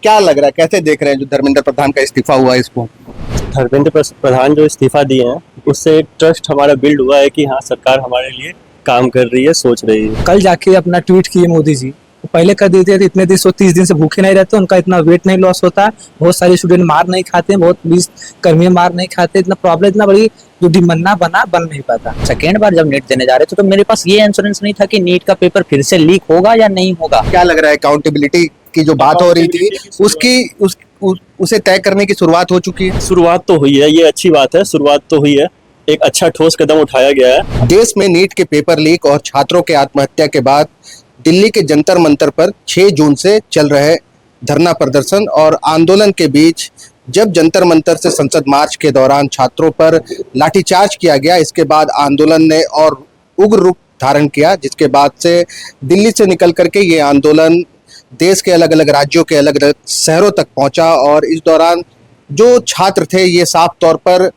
क्या लग रहा है, कैसे देख रहे हैं जो धर्मेंद्र प्रधान का इस्तीफा हुआ है इसको? प्रधान जो इस्तीफा दिए हैं उससे एक ट्रस्ट हमारा बिल्ड हुआ है कि हाँ सरकार हमारे लिए काम कर रही है, सोच रही है। कल जाके अपना ट्वीट किए मोदी जी, वो पहले कर देते थे, इतने दिन 130 दिन से भूखे नहीं रहते, उनका इतना वेट नहीं लॉस होता, बहुत सारे स्टूडेंट मार नहीं खाते, बहुत 20 कर्मी मार नहीं खाते, इतना प्रॉब्लम इतना बड़ी जो डिमन्ना बन नहीं पाता। सेकेंड बार जब नीट देने जा रहे थे तो मेरे पास ये इंश्योरेंस नहीं था कि नीट का पेपर फिर से लीक होगा या नहीं होगा। क्या लग रहा है, अकाउंटेबिलिटी की जो बात हो रही थी उसे तय करने की शुरुआत हो चुकी है? शुरुआत तो हुई है, ये अच्छी बात है, शुरुआत तो हुई है, एक अच्छा ठोस कदम उठाया गया है। देश में नीट के पेपर लीक और छात्रों के आत्महत्या के बाद दिल्ली के जंतर मंतर पर 6 जून से चल रहे धरना प्रदर्शन और आंदोलन के बीच जब जंतर मंतर से संसद मार्च के दौरान छात्रों पर लाठीचार्ज किया गया, इसके बाद आंदोलन ने और उग्र रूप धारण किया, जिसके बाद से दिल्ली से निकल करके ये आंदोलन देश के अलग अलग राज्यों के अलग अलग शहरों तक पहुंचा। और इस दौरान जो छात्र थे ये साफ तौर पर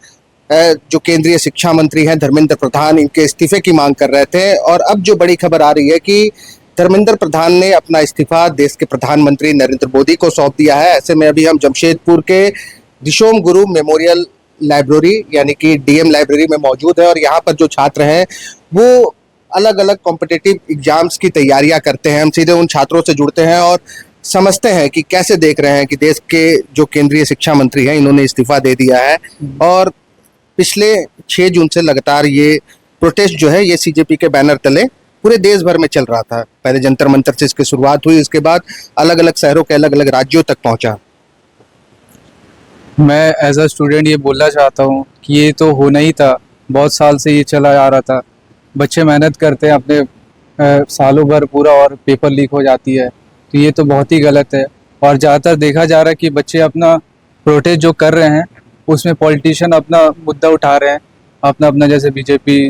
जो केंद्रीय शिक्षा मंत्री हैं धर्मेंद्र प्रधान, इनके इस्तीफे की मांग कर रहे थे। और अब जो बड़ी खबर आ रही है कि धर्मेंद्र प्रधान ने अपना इस्तीफा देश के प्रधानमंत्री नरेंद्र मोदी को सौंप दिया है। ऐसे में अभी हम जमशेदपुर के दिशोम गुरु मेमोरियल लाइब्रेरी यानी कि डीएम लाइब्रेरी में मौजूद है और यहाँ पर जो छात्र हैं वो अलग अलग कॉम्पिटिटिव एग्जाम्स की तैयारियां करते हैं। हम सीधे उन छात्रों से जुड़ते हैं और समझते हैं कि कैसे देख रहे हैं कि देश के जो केंद्रीय शिक्षा मंत्री हैं इन्होंने इस्तीफा दे दिया है और पिछले 6 जून से लगातार ये प्रोटेस्ट जो है ये सीजेपी के बैनर तले पूरे देश भर में चल रहा था। पहले जंतर मंतर से इसकी शुरुआत हुई, इसके बाद अलग अलग शहरों के अलग अलग राज्यों तक पहुंचा। मैं एज अ स्टूडेंट ये बोलना चाहता हूँ कि ये तो होना ही था, बहुत साल से ये चला आ रहा था। बच्चे मेहनत करते हैं अपने सालों भर पूरा और पेपर लीक हो जाती है, तो ये तो बहुत ही गलत है। और ज़्यादातर देखा जा रहा है कि बच्चे अपना प्रोटेस्ट जो कर रहे हैं उसमें पॉलिटिशियन अपना मुद्दा उठा रहे हैं, अपना अपना, जैसे बीजेपी,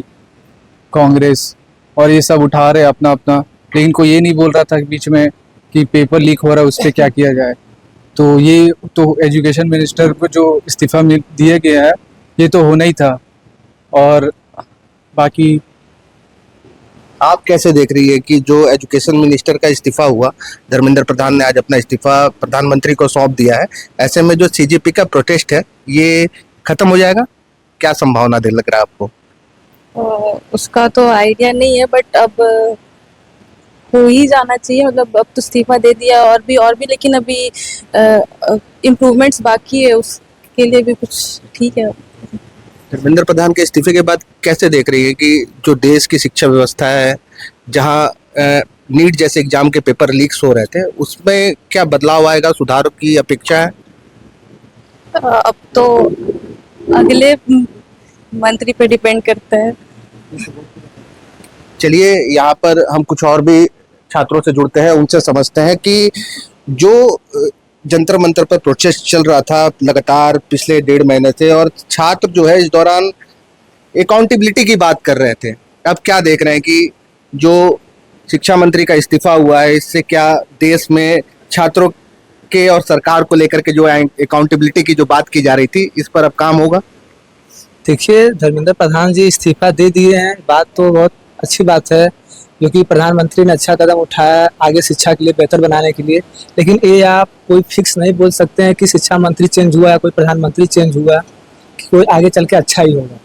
कांग्रेस और ये सब उठा रहे हैं अपना अपना, लेकिन कोई ये नहीं बोल रहा था बीच में कि पेपर लीक हो रहा है उस पर क्या किया जाए। तो ये तो एजुकेशन मिनिस्टर को जो इस्तीफा दिए गया है ये तो होना ही था। और बाकी आप कैसे देख रही है कि जो एजुकेशन मिनिस्टर का इस्तीफा हुआ, धर्मेंद्र प्रधान ने आज अपना इस्तीफा प्रधानमंत्री को सौंप दिया है, ऐसे में जो सीजेपी का प्रोटेस्ट है ये खत्म हो जाएगा? क्या संभावना दे लग रहा है आपको? उसका तो आइडिया नहीं है, बट अब हो ही जाना चाहिए। मतलब अब तो इस्तीफा दे दिया और भी लेकिन अभी इम्प्रूवमेंट्स बाकी है, उसके लिए भी कुछ ठीक है। धर्मेंद्र प्रधान के इस्तीफे के बाद कैसे देख रही है कि जो देश की शिक्षा व्यवस्था है, जहां नीट जैसे एग्जाम के पेपर लीक्स हो रहे थे, उसमें क्या बदलाव आएगा, सुधार की अपेक्षा है? अब तो अगले मंत्री पे डिपेंड करता है। चलिए यहाँ पर हम कुछ और भी छात्रों से जुड़ते हैं, उनसे समझते हैं कि जो जंतर मंतर पर प्रोटेस्ट चल रहा था लगातार पिछले 1.5 महीने से और छात्र जो है इस दौरान अकाउंटेबिलिटी की बात कर रहे थे, अब क्या देख रहे हैं कि जो शिक्षा मंत्री का इस्तीफा हुआ है इससे क्या देश में छात्रों के और सरकार को लेकर के जो अकाउंटेबिलिटी की जो बात की जा रही थी इस पर अब काम होगा? देखिए, धर्मेंद्र प्रधान जी इस्तीफा दे दिए हैं, बात तो बहुत अच्छी बात है क्योंकि प्रधानमंत्री ने अच्छा कदम उठाया आगे शिक्षा के लिए बेहतर बनाने के लिए। लेकिन ये आप कोई फिक्स नहीं बोल सकते हैं कि शिक्षा मंत्री चेंज हुआ है, कोई प्रधानमंत्री चेंज हुआ, कि कोई आगे चल के अच्छा ही होगा।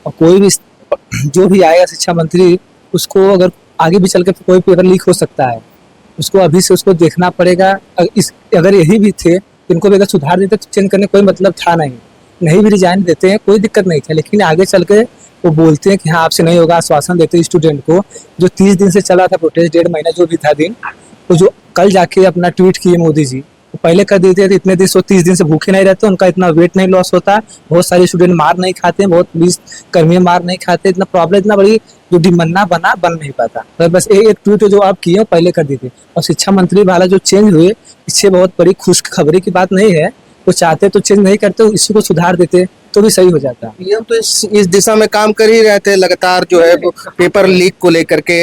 और कोई भी जो भी आएगा शिक्षा मंत्री, उसको अगर आगे भी चल के कोई पेपर लीक हो सकता है, उसको अभी से उसको देखना पड़ेगा। अगर यही भी थे इनको भी अगर सुधार देते तो चेंज करने कोई मतलब था नहीं भी रिजाइन देते हैं कोई दिक्कत नहीं था, लेकिन आगे चल के वो बोलते हैं कि हाँ आपसे नहीं होगा, आश्वासन देते हैं स्टूडेंट को। जो 30 दिन से चला था प्रोटेस्ट, 1.5 महीना जो भी था दिन, तो जो कल जाके अपना ट्वीट किए मोदी जी, वो पहले कर देते थे, इतने दिन 130 दिन से भूखे नहीं रहते, उनका इतना वेट नहीं लॉस होता, बहुत सारे स्टूडेंट मार नहीं खाते, बहुत 20 कर्मी मार नहीं खाते, इतना प्रॉब्लम इतना बड़ी जो डिमन्ना बन नहीं पाता। तो बस एक ट्वीट जो आप किए पहले कर देते। और शिक्षा मंत्री वाला जो चेंज हुए, इससे बहुत बड़ी खुशखबरी की बात नहीं है। वो चाहते तो चेंज नहीं करते, इसी को सुधार देते तो भी सही हो जाता। पीएम तो इस दिशा में काम कर ही रहे थे लगातार, जो है पेपर लीक को लेकर के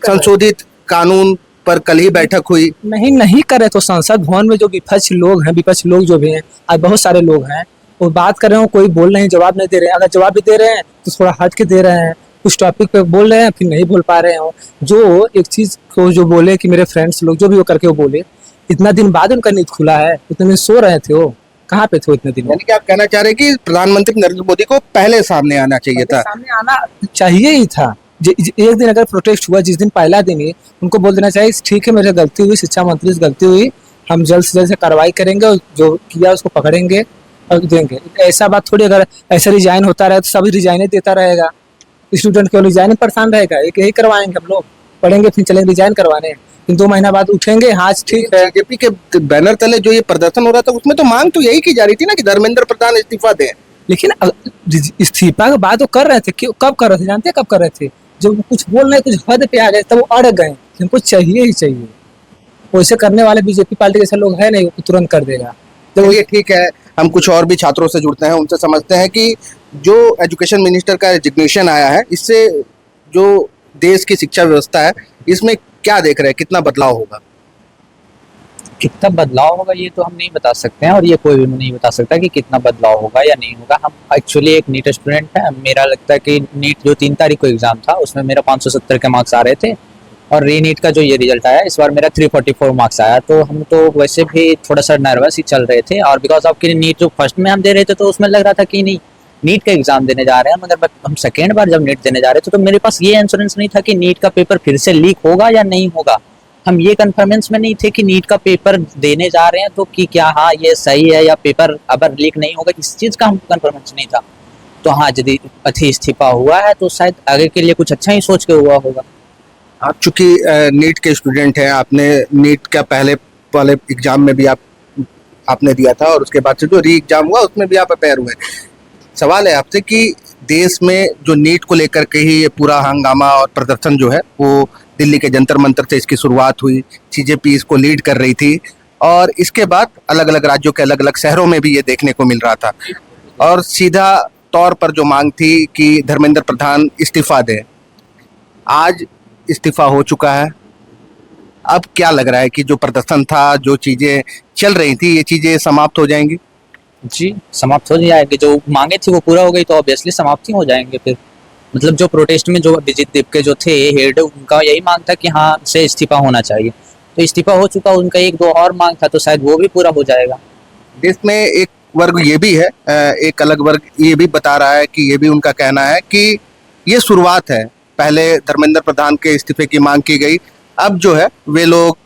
संशोधित कानून पर कल ही बैठक हुई। नहीं करे तो संसद भवन में जो विपक्ष लोग जो भी हैं, आज बहुत सारे लोग हैं, वो बात कर रहे हो, कोई बोल नहीं, जवाब नहीं दे रहे हैं। अगर जवाब भी दे रहे हैं तो थोड़ा हट के दे रहे हैं, कुछ टॉपिक पे बोल रहे हैं फिर नहीं बोल पा रहे हो। जो एक चीज को जो बोले कि मेरे फ्रेंड्स लोग जो भी वो करके वो बोले इतना दिन बाद उनका नीट खुला है, इतने दिन सो रहे थे वो, कहाँ पे थे वो इतने दिन? यानी कि आप कहना चाह रहे हैं कि प्रधानमंत्री नरेंद्र मोदी को पहले सामने आना चाहिए था। सामने आना चाहिए ही था। एक दिन अगर प्रोटेस्ट हुआ, जिस दिन पहला दिन ही, उनको बोल देना चाहिए ठीक है मेरे गलती हुई, शिक्षा मंत्री से गलती हुई, हम जल्द से जल्द से कार्रवाई करेंगे और जो किया उसको पकड़ेंगे और देंगे। ऐसा बात थोड़ी, अगर ऐसा रिजाइन होता रहे तो सभी रिजाइन देता रहेगा, स्टूडेंट क्यों रिजाइन परेशान रहेगा? एक यही करवाएंगे, हम लोग पढ़ेंगे फिर चलेंगे रिजाइन करवाने, फिर 2 महीना बाद उठेंगे, हाँ ठीक है। बीजेपी के बैनर तले जो ये प्रदर्शन हो रहा था उसमें तो मांग तो यही की जा रही थी ना कि धर्मेंद्र प्रधान इस्तीफा दें। लेकिन इस्तीफा के बाद वो कर रहे थे, क्यों कब कर रहे थे जानते हैं? कब कर रहे थे? जब कुछ बोल रहे कुछ हद पे आ गए तब वो अड़ गए, हमको चाहिए ही चाहिए। वैसे करने वाले बीजेपी पार्टी जैसे लोग है नहीं, वो तुरंत कर देगा। तो ये ठीक है, हम कुछ और भी छात्रों से जुड़ते हैं, उनसे समझते हैं कि जो एजुकेशन मिनिस्टर का रेजिग्नेशन आया है, इससे जो देश की शिक्षा व्यवस्था है इसमें क्या देख रहे हैं, कितना बदलाव होगा? कितना बदलाव होगा ये तो हम नहीं बता सकते हैं, और ये कोई भी नहीं बता सकता कि कितना बदलाव होगा या नहीं होगा। हम एक्चुअली एक नीट स्टूडेंट है, मेरा लगता है कि नीट जो 3 तारीख को एग्जाम था उसमें मेरा 570 के मार्क्स आ रहे थे, और री नीट का जो ये रिजल्ट आया इस बार मेरा 344 मार्क्स आया। तो हम तो वैसे भी थोड़ा सा नर्वस ही चल रहे थे, और बिकॉज ऑफ कि नीट जो फर्स्ट में हम दे रहे थे तो उसमें लग रहा था कि नहीं नीट का एग्जाम देने जा रहे हैं, मगर हम सेकेंड बार जब नीट देने जा रहे थे तो मेरे पास ये इंश्योरेंस नहीं था कि नीट का पेपर फिर से लीक होगा या नहीं होगा। हम ये कन्फर्मेंस में नहीं थे कि नीट का पेपर देने जा रहे हैं तो कि क्या हाँ ये सही है या पेपर अब लीक नहीं होगा, इस चीज़ का हमको कन्फर्मेंस नहीं था। तो हाँ, यदि अथी इस्तीफा हुआ है तो शायद आगे के लिए कुछ अच्छा ही सोच के हुआ होगा। आप चूंकि नीट के स्टूडेंट हैं, आपने नीट का पहले वाले एग्जाम में भी आपने दिया था और उसके बाद से जो री एग्जाम हुआ उसमें भी आप अपेयर हुए। सवाल है आपसे कि देश में जो नीट को लेकर के ही ये पूरा हंगामा और प्रदर्शन जो है वो दिल्ली के जंतर मंतर से इसकी शुरुआत हुई, सीजेपी इसको लीड कर रही थी और इसके बाद अलग अलग राज्यों के अलग अलग शहरों में भी ये देखने को मिल रहा था और सीधा तौर पर जो मांग थी कि धर्मेंद्र प्रधान इस्तीफा दें। आज इस्तीफा हो चुका है, अब क्या लग रहा है कि जो प्रदर्शन था, जो चीजें चल रही थी, ये चीजें समाप्त हो जाएंगी? जी, समाप्त हो जाएंगे। जो मांगे थी वो पूरा हो गई तो ऑब्वियसली समाप्त ही हो जाएंगे। फिर मतलब जो प्रोटेस्ट में जो अभिजीत दीप जो थे हेड, उनका यही मांग था कि हाँ से इस्तीफा होना चाहिए, तो इस्तीफा हो चुका। उनका 1-2 और मांग था तो शायद वो भी पूरा हो जाएगा। देश में एक वर्ग ये भी है, एक अलग वर्ग ये भी बता रहा है कि ये भी उनका कहना है कि ये शुरुआत है। पहले धर्मेंद्र प्रधान के इस्तीफे की मांग की गई, अब जो है वे लोग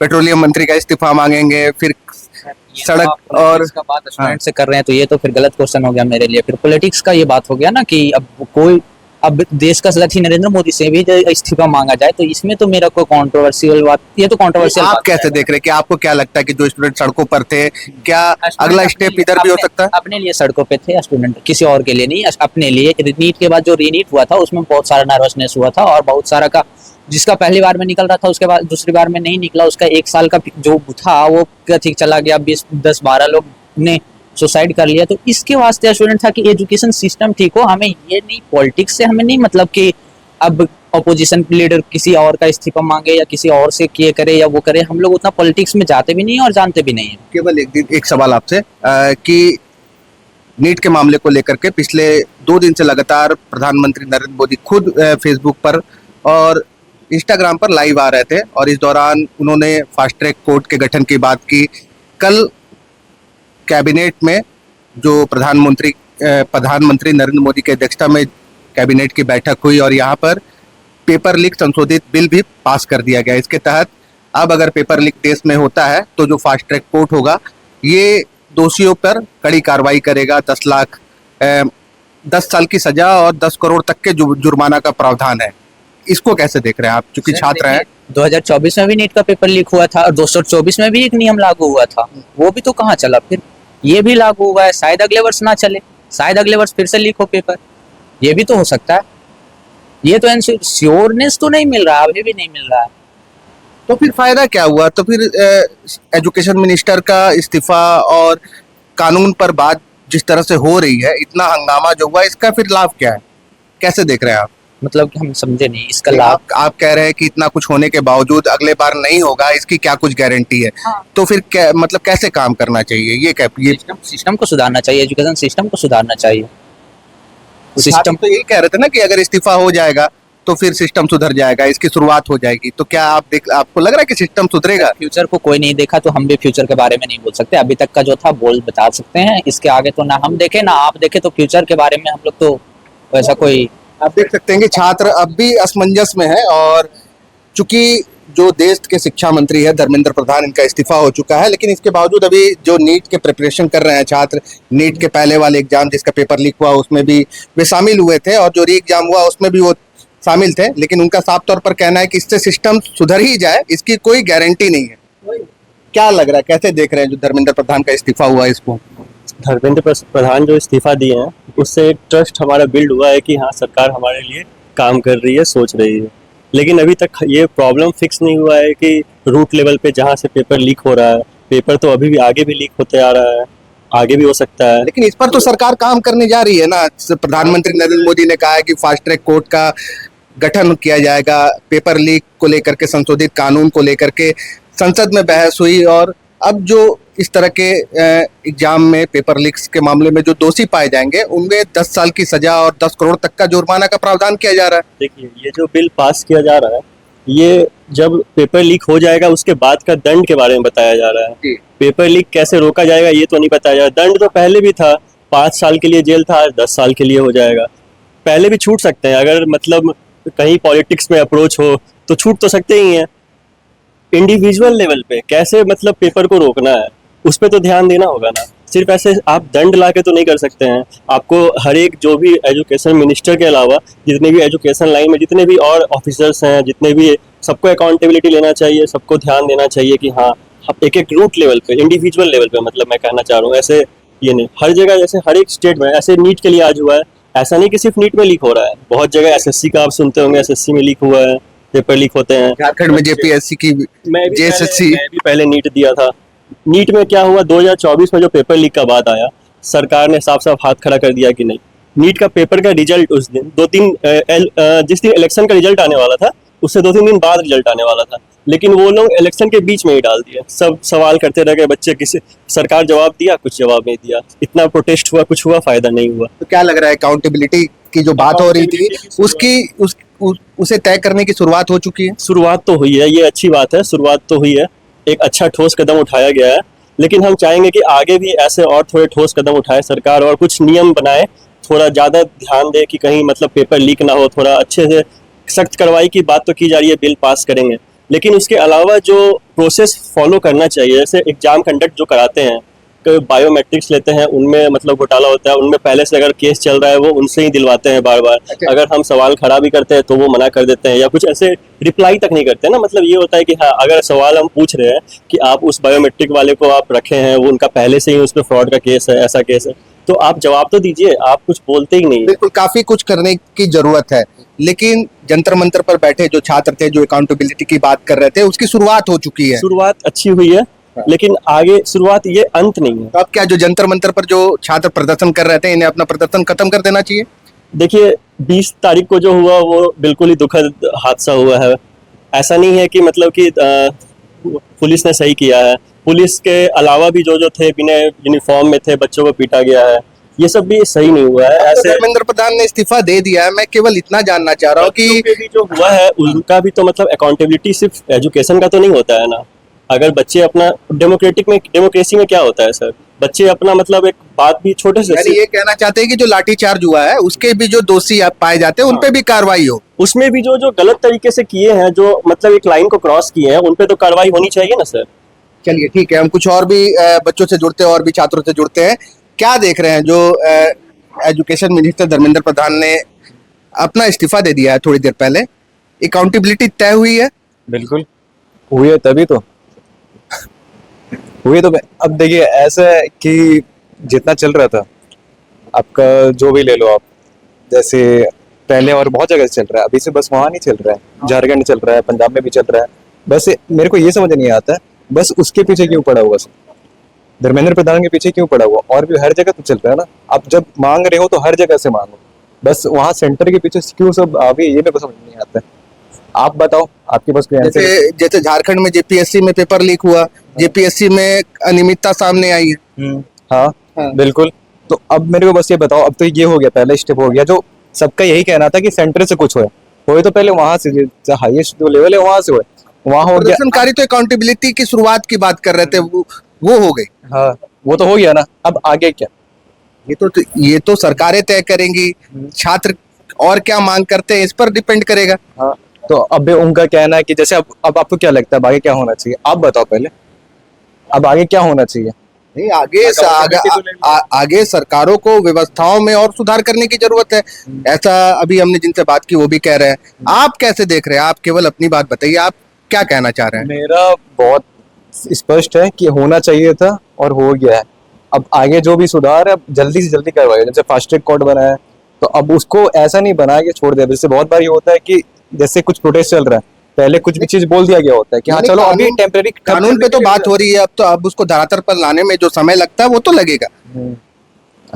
पेट्रोलियम मंत्री का इस्तीफा मांगेंगे, फिर सड़क और इसका बात स्टूडेंट से कर रहे हैं तो ये तो फिर गलत क्वेश्चन हो गया मेरे लिए। फिर पॉलिटिक्स का ये बात हो गया ना कि अब देश का सदस्य नरेंद्र मोदी से भी इस्तीफा मांगा जाए तो इसमें तो मेरा कोई कंट्रोवर्शियल बात, ये तो कंट्रोवर्शियल। आप कैसे देख रहे हैं कि आपको क्या लगता है कि जो स्टूडेंट सड़कों पर थे, क्या अगला स्टेप इधर भी हो सकता है? अपने लिए सड़कों पे थे स्टूडेंट, किसी और के लिए नहीं, अपने लिए। नीट के बाद जो रीनीट हुआ था उसमें बहुत सारा नर्वसनेस हुआ था और बहुत सारा का जिसका पहली बार में निकल रहा था उसके बाद दूसरी बार में नहीं निकला, उसका 1 साल का जो था वो ठीक चला गया, 10-12 लोग ने सुसाइड कर लिया। तो इसके वास्ते स्टूडेंट था कि एजुकेशन सिस्टम ठीक हो, हमें ये नहीं पॉलिटिक्स से हमें नहीं मतलब कि अब अपोजिशन लीडर किसी और का इस्तीफा मांगे या किसी और से किए करे या वो करे, हम लोग उतना पॉलिटिक्स में जाते भी नहीं और जानते भी नहीं है। केवल एक सवाल आपसे कि नीट के मामले को लेकर के पिछले 2 दिन से लगातार प्रधानमंत्री नरेंद्र मोदी खुद फेसबुक पर और इंस्टाग्राम पर लाइव आ रहे थे और इस दौरान उन्होंने फास्ट ट्रैक कोर्ट के गठन की बात की। कल कैबिनेट में जो प्रधानमंत्री नरेंद्र मोदी की अध्यक्षता में कैबिनेट की बैठक हुई और यहाँ पर पेपर लीक संशोधित बिल भी पास कर दिया गया। इसके तहत अब अगर पेपर लीक देश में होता है तो जो फास्ट ट्रैक कोर्ट होगा ये दोषियों पर कड़ी कार्रवाई करेगा। 10 लाख 10 साल की सजा और 10 करोड़ तक के जुर्माना का प्रावधान है। इसको कैसे देख रहे हैं आप, चूंकि छात्र हैं? 2024 में भी नीट का पेपर लीक हुआ था और 2024 में भी एक नियम लागू हुआ था, वो भी तो कहाँ चला, फिर ये भी लागू हुआ है। शायद अगले वर्ष ना चले, शायद अगले वर्ष फिर से लीक हो पेपर, ये भी तो हो सकता है। ये तो श्योरनेस तो नहीं मिल रहा, अभी भी नहीं मिल रहा है। तो फिर फायदा क्या हुआ? तो फिर एजुकेशन मिनिस्टर का इस्तीफा और कानून पर बात जिस तरह से हो रही है, इतना हंगामा जो हुआ, इसका फिर लाभ क्या है, कैसे देख रहे हैं आप? मतलब हम समझे नहीं इसका लाभ। आप कह रहे हैं कि इतना कुछ होने के बावजूद अगले बार नहीं होगा, इसकी क्या कुछ गारंटी है? हाँ। तो फिर मतलब कैसे काम करना चाहिए? ये सिस्टम को सुधारना चाहिए, एजुकेशन सिस्टम को सुधारना चाहिए। सिस्टम तो यही कह रहे थे ना कि अगर इस्तीफा हो जाएगा तो फिर सिस्टम सुधर जाएगा, इसकी शुरुआत हो जाएगी, तो क्या आपको लग रहा है कि सिस्टम सुधरेगा? फ्यूचर को कोई नहीं देखा तो हम भी फ्यूचर के बारे में नहीं बोल सकते। अभी तक का जो था बोल बता सकते हैं, इसके आगे तो ना हम देखे ना आप देखे, तो फ्यूचर के बारे में हम लोग तो वैसा कोई। आप देख सकते हैं कि छात्र अब भी असमंजस में है, और चूंकि जो देश के शिक्षा मंत्री है धर्मेंद्र प्रधान, इनका इस्तीफा हो चुका है, लेकिन इसके बावजूद अभी जो नीट के प्रिपरेशन कर रहे हैं छात्र, नीट के पहले वाले एग्जाम जिसका पेपर लीक हुआ उसमें भी वे शामिल हुए थे, और जो री एग्जाम हुआ उसमें भी वो शामिल थे, लेकिन उनका साफ तौर पर कहना है कि इससे सिस्टम सुधर ही जाए, इसकी कोई गारंटी नहीं है। क्या लग रहा है, कैसे देख रहे हैं जो धर्मेंद्र प्रधान का इस्तीफा हुआ इसको? धर्मेंद्र प्रधान जो इस्तीफा दिए हैं उससे एक ट्रस्ट हमारा बिल्ड हुआ है कि हाँ सरकार हमारे लिए काम कर रही है, सोच रही है। लेकिन अभी तक ये प्रॉब्लम फिक्स नहीं हुआ है कि रूट लेवल पे जहाँ से पेपर लीक हो रहा है, पेपर तो अभी भी आगे भी लीक होते आ रहा है, आगे भी हो सकता है। लेकिन इस पर तो सरकार काम करने जा रही है ना। प्रधानमंत्री नरेंद्र मोदी ने कहा है कि फास्ट ट्रैक कोर्ट का गठन किया जाएगा, पेपर लीक को लेकर के संशोधित कानून को लेकर के संसद में बहस हुई, और अब जो इस तरह के एग्जाम में पेपर लीक्स के मामले में जो दोषी पाए जाएंगे उनमें 10 साल की सजा और 10 करोड़ तक का जुर्माना का प्रावधान किया जा रहा है। देखिए ये जो बिल पास किया जा रहा है, ये जब पेपर लीक हो जाएगा उसके बाद का दंड के बारे में बताया जा रहा है। पेपर लीक कैसे रोका जाएगा ये तो नहीं बताया जा रहा। दंड तो पहले भी था, 5 साल के लिए जेल था, 10 साल के लिए हो जाएगा। पहले भी छूट सकते हैं, अगर मतलब कहीं पॉलिटिक्स में अप्रोच हो तो छूट तो सकते ही हैं। इंडिविजुअल लेवल पे कैसे मतलब पेपर को रोकना है उस पर तो ध्यान देना होगा ना। सिर्फ ऐसे आप दंड ला के तो नहीं कर सकते हैं। आपको हर एक जो भी एजुकेशन मिनिस्टर के अलावा जितने भी एजुकेशन लाइन में जितने भी और ऑफिसर्स हैं, जितने भी, सबको अकाउंटेबिलिटी लेना चाहिए, सबको ध्यान देना चाहिए कि हाँ एक एक रूट लेवल पे, इंडिविजुअल लेवल पे, मतलब मैं कहना चाह रहा हूँ ऐसे ये नहीं हर जगह, जैसे हर एक स्टेट में ऐसे नीट के लिए आज हुआ है, ऐसा नहीं कि सिर्फ नीट में लीक हो रहा है, बहुत जगह एसएससी का आप सुनते होंगे, एसएससी में लीक हुआ है, पेपर लीक होते हैं। झारखंड में जेपीएससी की, जेएसएससी, मैं भी पहले नीट दिया था। नीट में क्या हुआ, 2024 में जो पेपर लीक का बात आया, सरकार ने साफ साफ हाथ खड़ा कर दिया कि नहीं, नीट का पेपर का रिजल्ट उस दिन जिस दिन इलेक्शन का रिजल्ट आने वाला था उससे 2-3 दिन बाद रिजल्ट आने वाला था, लेकिन वो लोग इलेक्शन के बीच में ही डाल दिया। सब सवाल करते रह गए बच्चे, किसी सरकार जवाब दिया, कुछ जवाब नहीं दिया, इतना प्रोटेस्ट हुआ, कुछ हुआ, फायदा नहीं हुआ। तो क्या लग रहा है अकाउंटेबिलिटी की जो बात हो रही थी उसे तय करने की शुरुआत हो चुकी है? शुरुआत तो हुई है, ये अच्छी बात है, शुरुआत तो हुई है, एक अच्छा ठोस कदम उठाया गया है, लेकिन हम चाहेंगे कि आगे भी ऐसे और थोड़े ठोस कदम उठाए सरकार, और कुछ नियम बनाए, थोड़ा ज़्यादा ध्यान दे कि कहीं मतलब पेपर लीक ना हो, थोड़ा अच्छे से सख्त कार्रवाई की बात तो की जा रही है, बिल पास करेंगे, लेकिन उसके अलावा जो प्रोसेस फॉलो करना चाहिए, जैसे एग्जाम कंडक्ट जो कराते हैं, बायोमेट्रिक्स लेते हैं, उनमें मतलब घोटाला होता है, उनमें पहले से अगर केस चल रहा है वो उनसे ही दिलवाते हैं बार बार। अगर हम सवाल खड़ा भी करते हैं तो वो मना कर देते हैं, या कुछ ऐसे रिप्लाई तक नहीं करते ना। मतलब ये होता है कि हाँ अगर सवाल हम पूछ रहे हैं कि आप उस बायोमेट्रिक वाले को आप रखे हैं, वो उनका पहले से ही उस पर फ्रॉड का केस है, ऐसा केस है, तो आप जवाब तो दीजिए, आप कुछ बोलते ही नहीं। बिल्कुल, काफी कुछ करने की जरूरत है, लेकिन जंतर मंतर पर बैठे जो छात्र थे, जो अकाउंटेबिलिटी की बात कर रहे थे, उसकी शुरुआत हो चुकी है। शुरुआत अच्छी हुई है, लेकिन आगे शुरुआत, ये अंत नहीं है। तो अब क्या जो जंतर मंतर पर जो छात्र प्रदर्शन कर रहे थे, इन्हें अपना प्रदर्शन खत्म कर देना चाहिए? देखिए 20 तारीख को जो हुआ वो बिल्कुल ही दुखद हादसा हुआ है। ऐसा नहीं है कि मतलब कि पुलिस ने सही किया है, पुलिस के अलावा भी जो थे बिना यूनिफॉर्म में थे, बच्चों को पीटा गया है, ये सब भी सही नहीं हुआ है। ऐसे धर्मेंद्र प्रधान ने इस्तीफा दे दिया है, मैं केवल इतना जानना चाह रहा हूँ कि भी जो हुआ है उनका भी तो मतलब अकाउंटेबिलिटी सिर्फ एजुकेशन का तो नहीं होता है ना। अगर बच्चे अपना डेमोक्रेसी में क्या होता है सर, बच्चे अपना मतलब एक बात भी छोटे से, यानी ये कहना चाहते हैं कि जो लाठीचार्ज हुआ है उसके भी जो दोषी आप पाए जाते हैं उन पे भी कार्रवाई हो, उसमें भी जो गलत तरीके से किए हैं, जो मतलब एक लाइन को क्रॉस किए हैं, उन पे तो कार्रवाई होनी चाहिए ना सर। चलिए ठीक है, हम कुछ और भी बच्चों से जुड़ते हैं और भी छात्रों से जुड़ते हैं। क्या देख रहे हैं, जो एजुकेशन मिनिस्टर धर्मेंद्र प्रधान ने अपना इस्तीफा दे दिया है थोड़ी देर पहले, अकाउंटेबिलिटी तय हुई है? बिल्कुल हुई है, तभी तो हुई। तो अब देखिए ऐसा है कि जितना चल रहा था, आपका जो भी ले लो आप, जैसे पहले और बहुत जगह से चल रहा है, अभी से बस वहाँ नहीं चल रहा है, झारखंड चल रहा है, पंजाब में भी चल रहा है। बस मेरे को ये समझ नहीं आता है, बस उसके पीछे क्यों पड़ा हुआ, धर्मेंद्र प्रधान के पीछे क्यों पड़ा हुआ? और भी हर जगह तो चल रहा है ना, आप जब मांग रहे हो तो हर जगह से मांगो, बस वहाँ सेंटर के पीछे क्यों सब आ गए, ये मेरे को समझ नहीं आता है। आप बताओ, आपके पास कोई आंसर है? जैसे झारखंड में जेपीएससी में पेपर लीक हुआ, जेपीएससी में अनियमितता सामने आई है। हाँ बिल्कुल। तो अब मेरे को बस ये बताओ, अब तो ये हो गया, पहला स्टेप हो गया, जो सबका यही कहना था कि सेंटर से कुछ हो, हुए तो पहले वहां से, जो हाईएस्ट जो लेवल है वहां से हुए, वहां हो गया। प्रदर्शनकारी तो अकाउंटेबिलिटी की शुरुआत की बात कर रहे थे, वो हो गई। हाँ, वो तो हो गया ना, अब आगे क्या? ये तो सरकारें तय करेंगी, छात्र और क्या मांग करते हैं इस पर डिपेंड करेगा। हाँ, तो अब उनका कहना है कि जैसे अब आपको क्या लगता है अब आगे क्या होना चाहिए, आप बताओ पहले, अब आगे क्या होना चाहिए? नहीं, आगे सरकारों को व्यवस्थाओं में और सुधार करने की जरूरत है। ऐसा अभी हमने जिनसे बात की वो भी कह रहे हैं। आप कैसे देख रहे हैं? आप केवल अपनी बात बताइए, आप क्या कहना चाह रहे हैं? मेरा बहुत स्पष्ट है कि होना चाहिए था और हो गया है। अब आगे जो भी सुधार है अब जल्दी से जल्दी करवाइए। जैसे फास्ट ट्रैक कोर्ट बना है तो अब उसको ऐसा नहीं बना के छोड़ दिया। जैसे बहुत बार ये होता है कि जैसे कुछ प्रोटेस्ट चल रहा है, पहले कुछ भी चीज बोल दिया गया होता है कि हाँ चलो अभी टेम्परेरी कानून पे तो बात हो रही है, अब उसको धरातल पर लाने में जो समय लगता है वो तो लगेगा।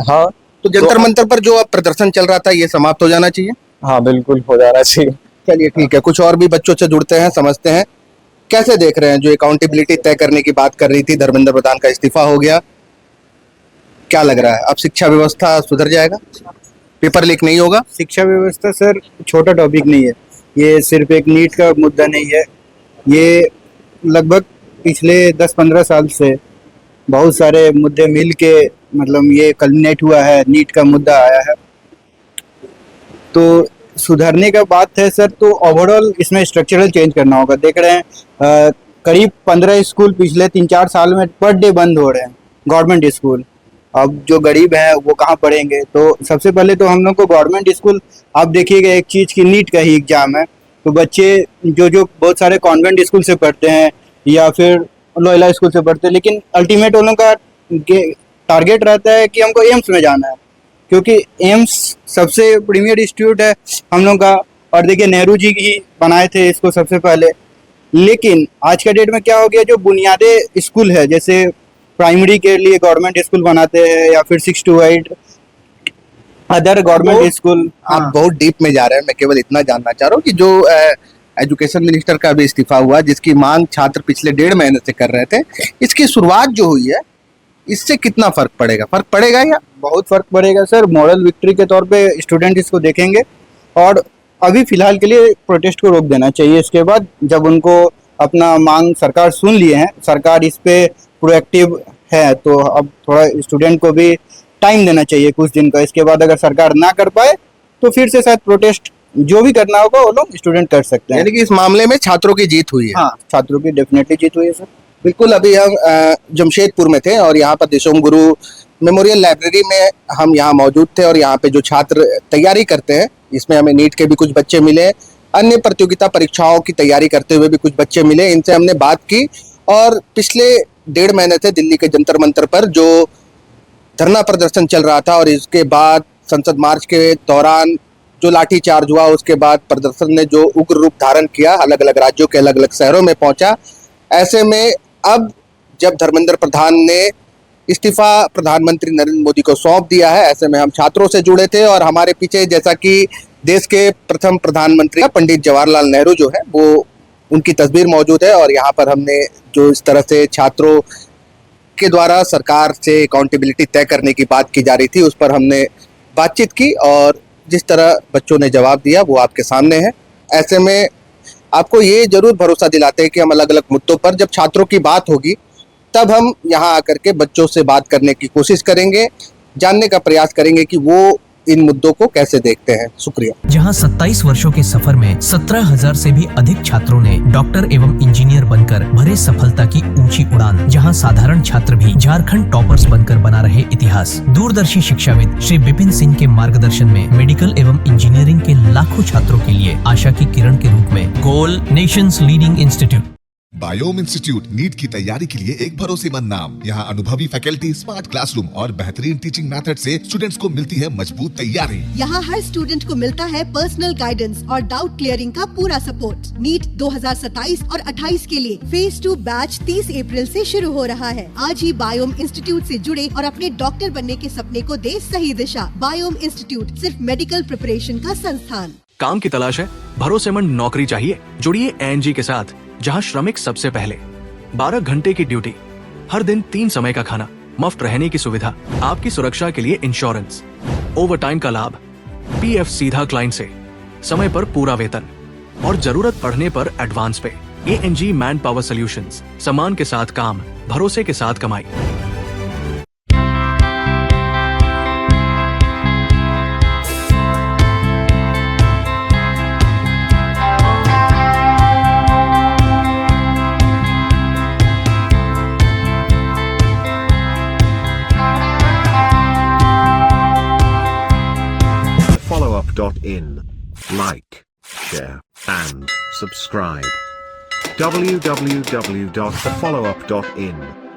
हाँ, तो जंतर मंतर पर जो अब प्रदर्शन चल रहा था ये समाप्त हो जाना चाहिए। हाँ बिल्कुल हो जाना चाहिए। चलिए ठीक है, कुछ और भी बच्चों से जुड़ते हैं, समझते हैं कैसे देख रहे हैं। जो अकाउंटेबिलिटी तय करने की बात कर रही थी, धर्मेंद्र प्रधान का इस्तीफा हो गया, क्या लग रहा है अब शिक्षा व्यवस्था सुधर जाएगा, पेपर लीक नहीं होगा? शिक्षा व्यवस्था सर छोटा टॉपिक नहीं है, ये सिर्फ एक नीट का मुद्दा नहीं है। ये लगभग पिछले 10-15 साल से बहुत सारे मुद्दे मिल के मतलब ये कल्मिनेट हुआ है, नीट का मुद्दा आया है। तो सुधरने का बात है सर, तो ओवरऑल इसमें स्ट्रक्चरल चेंज करना होगा। देख रहे हैं करीब 15 स्कूल पिछले 3-4 साल में पर डे बंद हो रहे हैं, गवर्नमेंट स्कूल। अब जो गरीब हैं वो कहाँ पढ़ेंगे? तो सबसे पहले तो हम लोग को गवर्नमेंट स्कूल, आप देखिएगा एक चीज़ की नीट का ही एग्जाम है, तो बच्चे जो बहुत सारे कॉन्वेंट स्कूल से पढ़ते हैं या फिर लोयला स्कूल से पढ़ते हैं, लेकिन अल्टीमेट उन लोगों का टारगेट रहता है कि हमको एम्स में जाना है, क्योंकि एम्स सबसे प्रीमियर इंस्टीट्यूट है हम लोग का। और देखिए नेहरू जी ही बनाए थे इसको सबसे पहले। लेकिन आज का डेट में क्या हो गया, जो बुनियादी स्कूल है, जैसे प्राइमरी के लिए गवर्नमेंट स्कूल बनाते हैं या फिर 6 to 8 अदर गवर्नमेंट स्कूल। आप बहुत डीप में जा रहे हैं, मैं केवल इतना जानना चाह रहा हूँ कि जो एजुकेशन मिनिस्टर का भी इस्तीफा हुआ, जिसकी मांग छात्र पिछले 1.5 महीने से कर रहे थे, इसकी शुरुआत जो हुई है इससे कितना फर्क पड़ेगा? फर्क पड़ेगा या? बहुत फर्क पड़ेगा सर। मॉरल विक्ट्री के तौर पे स्टूडेंट इसको देखेंगे और अभी फिलहाल के लिए प्रोटेस्ट को रोक देना चाहिए। इसके बाद जब उनको अपना मांग सरकार सुन लिए हैं, सरकार इस पे प्रोएक्टिव है, तो अब थोड़ा स्टूडेंट को भी टाइम देना चाहिए कुछ दिन का। इसके बाद अगर सरकार ना कर पाए तो फिर से शायद प्रोटेस्ट जो भी करना होगा वो लोग स्टूडेंट कर सकते हैं। यानी कि इस मामले में छात्रों की जीत हुई है? हाँ, छात्रों की डेफिनेटली जीत हुई है सर। बिल्कुल। अभी हम जमशेदपुर में थे और यहाँ पर देशोम गुरु मेमोरियल लाइब्रेरी में हम यहाँ मौजूद थे और यहाँ पे जो छात्र तैयारी करते हैं, इसमें हमें नीट के भी कुछ बच्चे मिले, अन्य प्रतियोगिता परीक्षाओं की तैयारी करते हुए भी कुछ बच्चे मिले। इनसे हमने बात की और पिछले 1.5 महीने से दिल्ली के जंतर मंतर पर जो धरना प्रदर्शन चल रहा था और इसके बाद संसद मार्च के दौरान जो लाठीचार्ज हुआ, उसके बाद प्रदर्शन ने जो उग्र रूप धारण किया, अलग अलग राज्यों के अलग अलग शहरों में पहुंचा। ऐसे में अब जब धर्मेंद्र प्रधान ने इस्तीफा प्रधानमंत्री नरेंद्र मोदी को सौंप दिया है, ऐसे में हम छात्रों से जुड़े थे और हमारे पीछे जैसा कि देश के प्रथम प्रधानमंत्री पंडित जवाहरलाल नेहरू जो है वो उनकी तस्वीर मौजूद है। और यहाँ पर हमने जो इस तरह से छात्रों के द्वारा सरकार से अकाउंटेबिलिटी तय करने की बात की जा रही थी, उस पर हमने बातचीत की और जिस तरह बच्चों ने जवाब दिया वो आपके सामने है। ऐसे में आपको ये जरूर भरोसा दिलाते हैं कि हम अलग अलग मुद्दों पर जब छात्रों की बात होगी तब हम यहाँ आकर के बच्चों से बात करने की कोशिश करेंगे, जानने का प्रयास करेंगे कि वो इन मुद्दों को कैसे देखते हैं। शुक्रिया। जहां 27 वर्षों के सफर में 17,000 से भी अधिक छात्रों ने डॉक्टर एवं इंजीनियर बनकर भरे सफलता की ऊंची उड़ान, जहां साधारण छात्र भी झारखंड टॉपर्स बनकर बना रहे इतिहास। दूरदर्शी शिक्षाविद श्री विपिन सिंह के मार्गदर्शन में मेडिकल एवं इंजीनियरिंग के लाखों छात्रों के लिए आशा की किरण के रूप में Goal nation's leading institute. Biome institute NEET की तैयारी के लिए एक भरोसेमंद नाम। यहाँ अनुभवी फैकल्टी, स्मार्ट क्लासरूम और बेहतरीन टीचिंग मेथड से स्टूडेंट्स को मिलती है मजबूत तैयारी। यहाँ हर स्टूडेंट को मिलता है पर्सनल गाइडेंस और डाउट क्लियरिंग का पूरा सपोर्ट। नीट 2027 और 28 के लिए फेज 2 बैच 30 अप्रैल से शुरू हो रहा है। आज ही बायोम इंस्टीट्यूट से जुड़े और अपने डॉक्टर बनने के सपने को दे सही दिशा। बायोम इंस्टीट्यूट सिर्फ मेडिकल प्रिपरेशन का संस्थान। काम की तलाश है, भरोसेमंद नौकरी चाहिए? जुड़िए ANG के साथ, जहां श्रमिक सबसे पहले। 12 घंटे की ड्यूटी, हर दिन 3 समय का खाना, मुफ्त रहने की सुविधा, आपकी सुरक्षा के लिए इंश्योरेंस, ओवर टाइम का लाभ, PF सीधा क्लाइंट से, समय पर पूरा वेतन और जरूरत पड़ने पर एडवांस पे। ANG मैन पावर सॉल्यूशंस, सम्मान के साथ काम, भरोसे के साथ कमाई। followup.in. Like, share, and subscribe. www.thefollowup.in